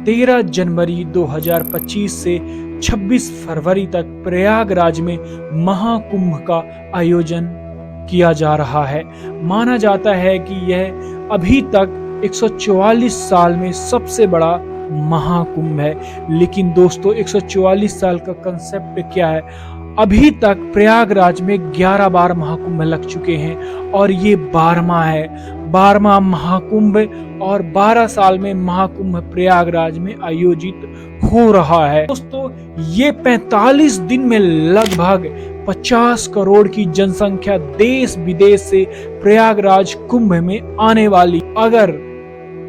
13 जनवरी 2025 से 26 फरवरी तक प्रयागराज में महाकुंभ का आयोजन किया जा रहा है। माना जाता है कि यह अभी तक 144 साल में सबसे बड़ा महाकुंभ है। लेकिन दोस्तों 144 साल का कंसेप्ट क्या है? अभी तक प्रयागराज में 11 बार महाकुंभ लग चुके हैं और ये 12वां है। 12वां महाकुंभ और 12 साल में महाकुंभ प्रयागराज में आयोजित हो रहा है। दोस्तों ये 45 दिन में लगभग 50 करोड़ की जनसंख्या देश विदेश से प्रयागराज कुंभ में आने वाली। अगर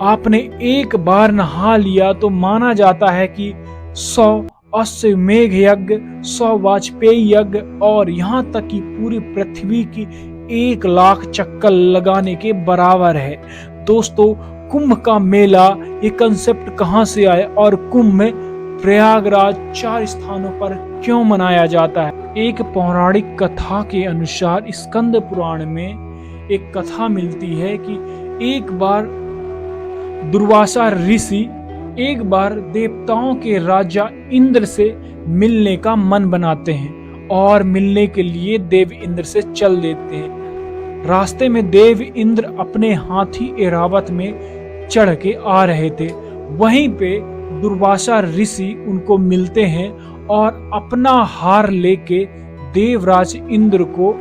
आपने एक बार नहा लिया तो माना जाता है कि 100 अश्वमेध यज्ञ, 100 वाजपेयी यज्ञ और यहाँ तक कि पूरी पृथ्वी की 1 लाख चक्कर लगाने के बराबर है। दोस्तों कुंभ का मेला ये कंसेप्ट कहाँ से आया और कुंभ में प्रयागराज 4 स्थानों पर क्यों मनाया जाता है? एक पौराणिक कथा के अनुसार स्कंद पुराण में एक कथा मिलती है कि एक बार दुर्वासा ऋषि एक बार देवताओं के राजा इंद्र से मिलने का मन बनाते हैं और मिलने के लिए देव इंद्र से चल देते हैं। रास्ते में देव इंद्र अपने हाथी ऐरावत में चढ़ के आ रहे थे। वहीं पे दुर्वासा ऋषि उनको मिलते हैं और अपना हार लेके देवराज इंद्र को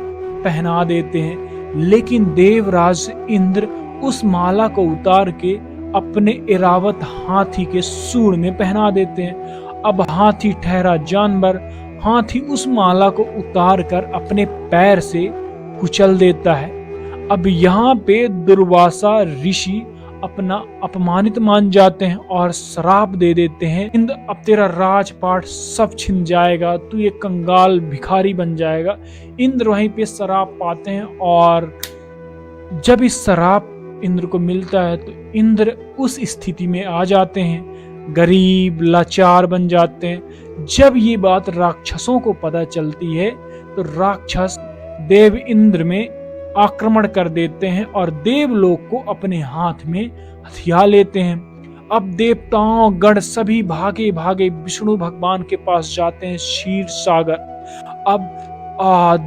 पहना देते हैं। लेकिन देवराज इंद्र उस माला को उतार के अपने ऐरावत हाथी के सूंड में पहना देते हैं। अब हाथी ठहरा जानवर, हाथी उस माला को उतार कर अपने पैर से कुचल देता है। अब यहाँ पे दुर्वासा ऋषि अपना अपमानित मान जाते हैं और श्राप दे देते हैं, इंद्र अब तेरा राजपाट सब छिन जाएगा, तू ये कंगाल भिखारी बन जाएगा। इंद्र वहीं पे श्राप पाते हैं और जब इस श्राप इंद्र को मिलता है तो इंद्र उस स्थिति में आ जाते हैं, गरीब लाचार बन जाते हैं। जब ये बात राक्षसों को पता चलती है तो राक्षस देव इंद्र में आक्रमण कर देते हैं और देवलोक को अपने हाथ में हथिया लेते हैं। अब देवताओं गण सभी भागे भागे विष्णु भगवान के पास जाते हैं, क्षीर सागर। अब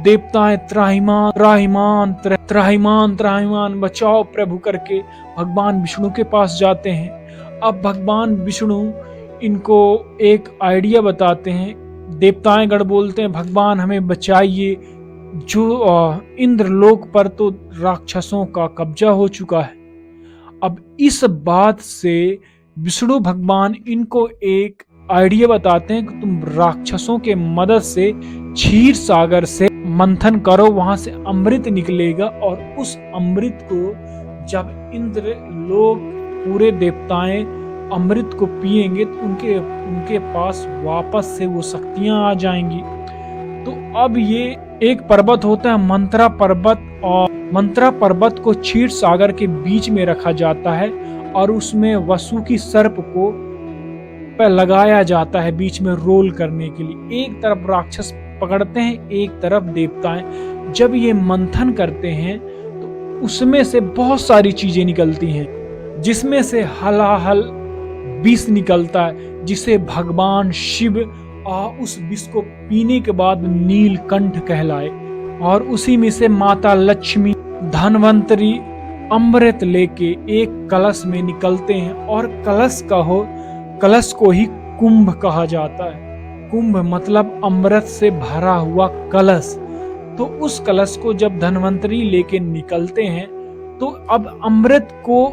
देवताएं त्राहिमाम बचाओ प्रभु करके भगवान विष्णु के पास जाते हैं। अब भगवान विष्णु इनको एक आइडिया बताते हैं। देवताएं गण बोलते हैं भगवान हमें बचाइए, जो इंद्रलोक पर तो राक्षसों का कब्जा हो चुका है। अब इस बात से विष्णु भगवान इनको एक आइडिया बताते हैं कि तुम राक्षसों के मदद से क्षीर सागर से मंथन करो, वहां से अमृत निकलेगा और उस अमृत को जब इंद्र लोग पूरे देवताएं अमृत को पिएंगे तो उनके पास वापस से वो शक्तियां आ जाएंगी। तो अब ये एक पर्वत होता है मंत्रा पर्वत, और मंत्रा पर्वत को क्षीर सागर के बीच में रखा जाता है और उसमें वसुकी सर्प को लगाया जाता है बीच में रोल करने के लिए। एक तरफ राक्षस पकड़ते हैं, एक तरफ देवताएं। जब ये मंथन करते हैं तो उसमें से बहुत सारी चीजें निकलती हैं, जिसमें से हलाहल विष निकलता है, जिसे भगवान शिव उस विष को पीने के बाद नीलकंठ कहलाए। और उसी में से माता लक्ष्मी धनवंतरी अमृत लेके एक कलश में निकलते हैं और कलश को ही कुंभ कहा जाता है। कुंभ मतलब अमृत से भरा हुआ कलश। तो उस कलश को जब धनवंतरी लेके निकलते हैं तो अब अमृत को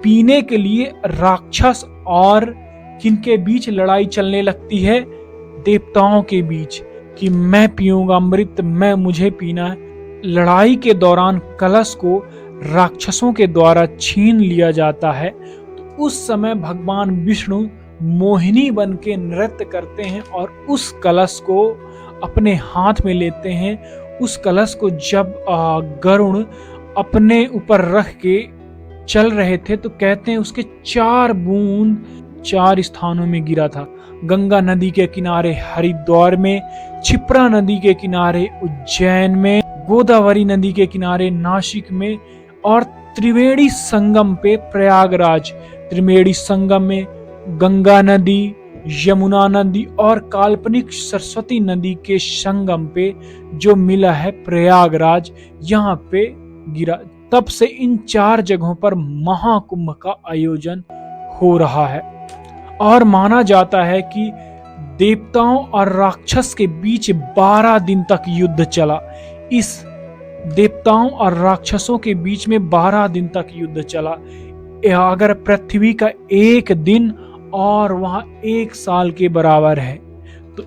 पीने के लिए राक्षस और किनके बीच लड़ाई चलने लगती है? देवताओं के बीच, कि मैं पीऊंगा अमृत, मुझे पीना है। लड़ाई के दौरान कलश को राक्षसों के द्वारा छीन लिया जाता है। तो उस समय भगवान विष्णु मोहिनी बन के नृत्य करते हैं और उस कलश को अपने हाथ में लेते हैं। उस कलश को जब गरुड़ अपने ऊपर रख के चल रहे थे तो कहते हैं उसके 4 बूंद 4 स्थानों में गिरा था। गंगा नदी के किनारे हरिद्वार में, क्षिप्रा नदी के किनारे उज्जैन में, गोदावरी नदी के किनारे नासिक में और त्रिवेणी संगम पे प्रयागराज। त्रिवेणी संगम में गंगा नदी, यमुना नदी और काल्पनिक सरस्वती नदी के संगम पे जो मिला है प्रयागराज, यहाँ पे गिरा। तब से इन 4 जगहों पर महाकुंभ का आयोजन हो रहा है। और माना जाता है कि देवताओं और राक्षस के बीच 12 दिन तक युद्ध चला। इस देवताओं और राक्षसों के बीच में 12 दिन तक युद्ध चला। अगर पृथ्वी का एक दिन और वहां 1 साल के बराबर है, तो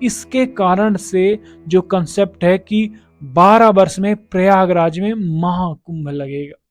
इसके कारण से जो कंसेप्ट है कि 12 वर्ष में प्रयागराज में महाकुंभ लगेगा।